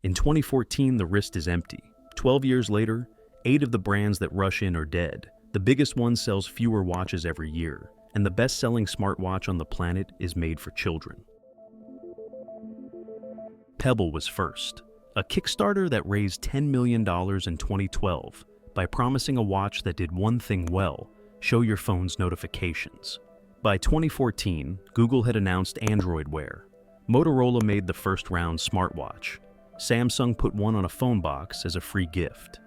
In 2014, the wrist is empty. 12 years later, 8 of the brands that rush in are dead. The biggest one sells fewer watches every year, and the best-selling smartwatch on the planet is made for children. Pebble was first, a Kickstarter that raised $10 million in 2012 by promising a watch that did one thing well: show your phone's notifications. By 2014, Google had announced Android Wear. Motorola made the first-round smartwatch. Samsung put one on a phone box as a free gift.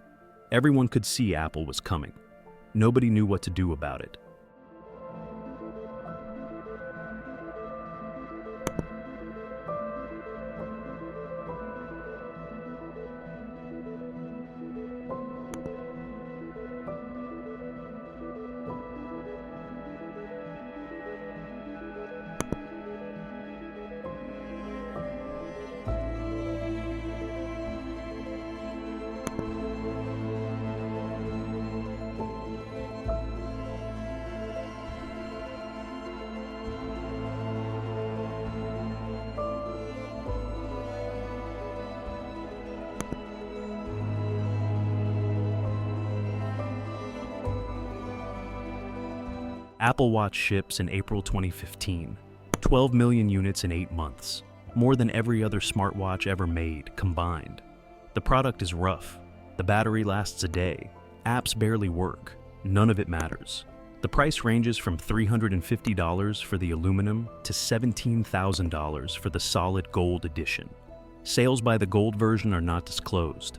Everyone could see Apple was coming. Nobody knew what to do about it. Apple Watch ships in April 2015, 12 million units in 8 months, more than every other smartwatch ever made combined. The product is rough, the battery lasts a day, apps barely work, none of it matters. The price ranges from $350 for the aluminum to $17,000 for the solid gold edition. Sales by the gold version are not disclosed.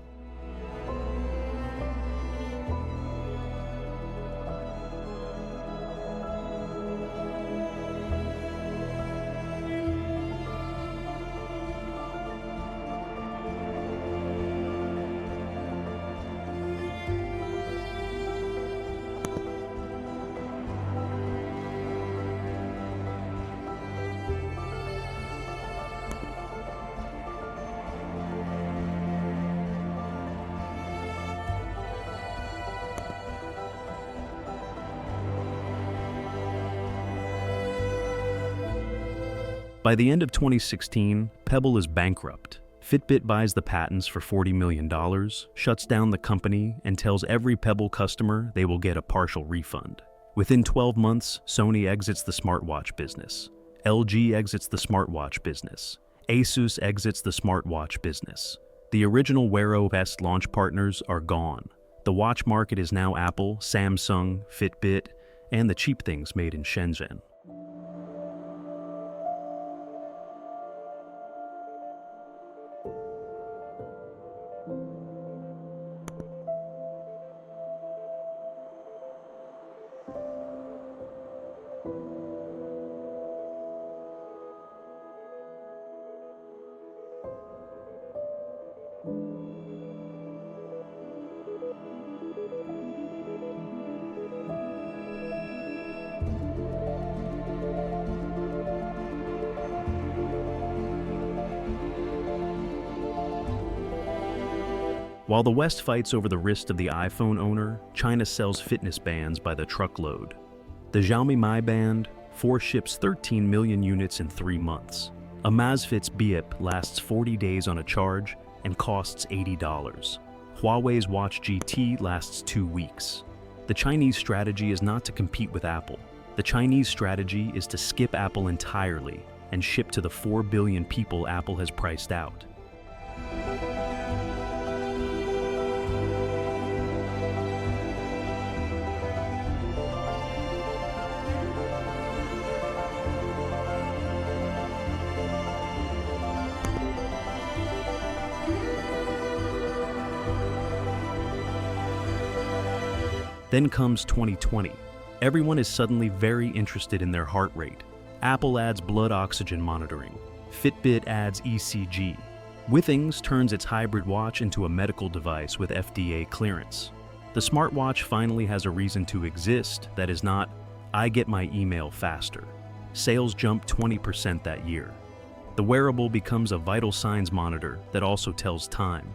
By the end of 2016, Pebble is bankrupt. Fitbit buys the patents for $40 million, shuts down the company, and tells every Pebble customer they will get a partial refund. Within 12 months, Sony exits the smartwatch business. LG exits the smartwatch business. Asus exits the smartwatch business. The original Wear OS launch partners are gone. The watch market is now Apple, Samsung, Fitbit, and the cheap things made in Shenzhen. While the West fights over the wrist of the iPhone owner, China sells fitness bands by the truckload. The Xiaomi Mi Band 4 ships 13 million units in 3 months. A Amazfit's Beep lasts 40 days on a charge and costs $80. Huawei's Watch GT lasts 2 weeks. The Chinese strategy is not to compete with Apple. The Chinese strategy is to skip Apple entirely and ship to the 4 billion people Apple has priced out. Then comes 2020. Everyone is suddenly very interested in their heart rate. Apple adds blood oxygen monitoring. Fitbit adds ECG. Withings turns its hybrid watch into a medical device with FDA clearance. The smartwatch finally has a reason to exist that is not, I get my email faster. Sales jump 20% that year. The wearable becomes a vital signs monitor that also tells time.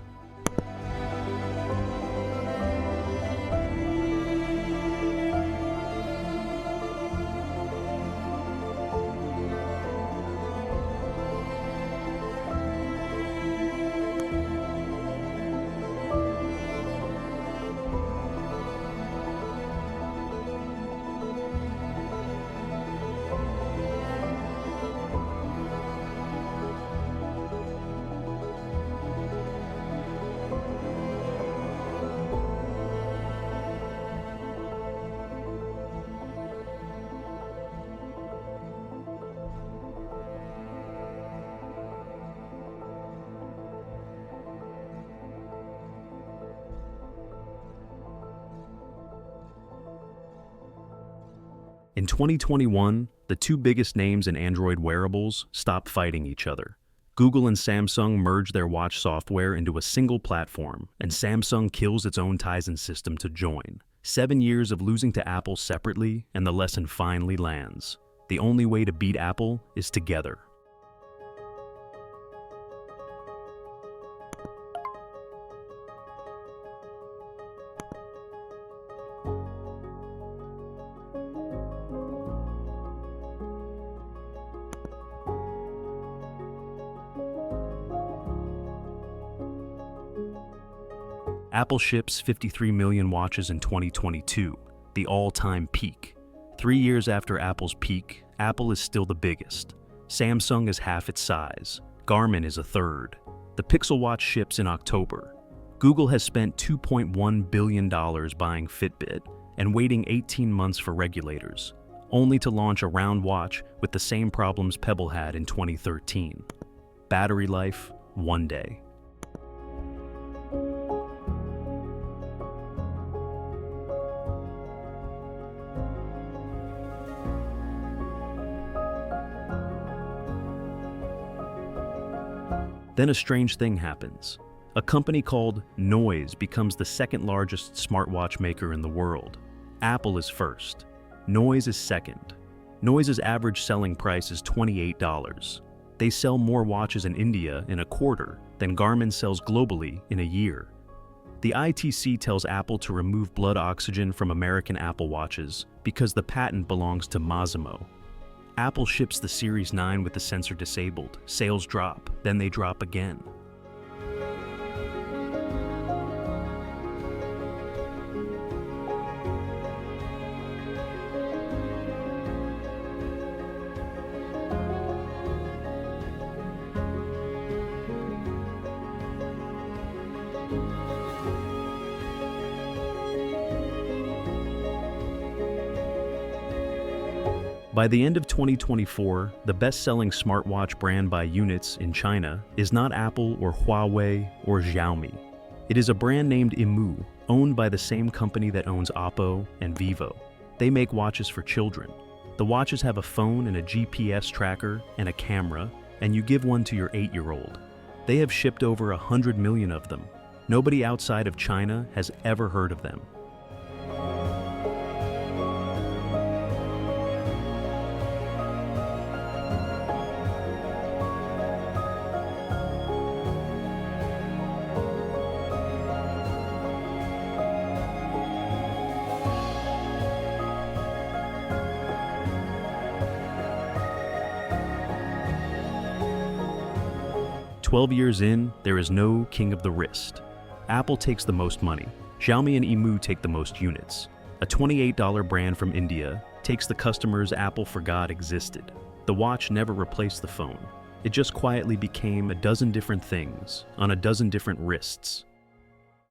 In 2021, the two biggest names in Android wearables stopped fighting each other. Google and Samsung merged their watch software into a single platform, and Samsung kills its own Tizen system to join. 7 years of losing to Apple separately, and the lesson finally lands. The only way to beat Apple is together. Apple ships 53 million watches in 2022, the all-time peak. 3 years after Apple's peak, Apple is still the biggest. Samsung is half its size. Garmin is a third. The Pixel Watch ships in October. Google has spent $2.1 billion buying Fitbit and waiting 18 months for regulators, only to launch a round watch with the same problems Pebble had in 2013. Battery life, 1 day. Then a strange thing happens. A company called Noise becomes the second largest smartwatch maker in the world. Apple is first. Noise is second. Noise's average selling price is $28. They sell more watches in India in a quarter than Garmin sells globally in a year. The ITC tells Apple to remove blood oxygen from American Apple Watches because the patent belongs to Masimo. Apple ships the Series 9 with the sensor disabled. Sales drop, then they drop again. By the end of 2024, the best-selling smartwatch brand by units in China is not Apple or Huawei or Xiaomi. It is a brand named Imu, owned by the same company that owns Oppo and Vivo. They make watches for children. The watches have a phone and a GPS tracker and a camera, and you give one to your 8-year-old. They have shipped over 100 million of them. Nobody outside of China has ever heard of them. "12 years in, there is no king of the wrist. Apple takes the most money. Xiaomi and Imu take the most units. A $28 brand from India takes the customers Apple forgot existed. The watch never replaced the phone. It just quietly became a dozen different things on a dozen different wrists.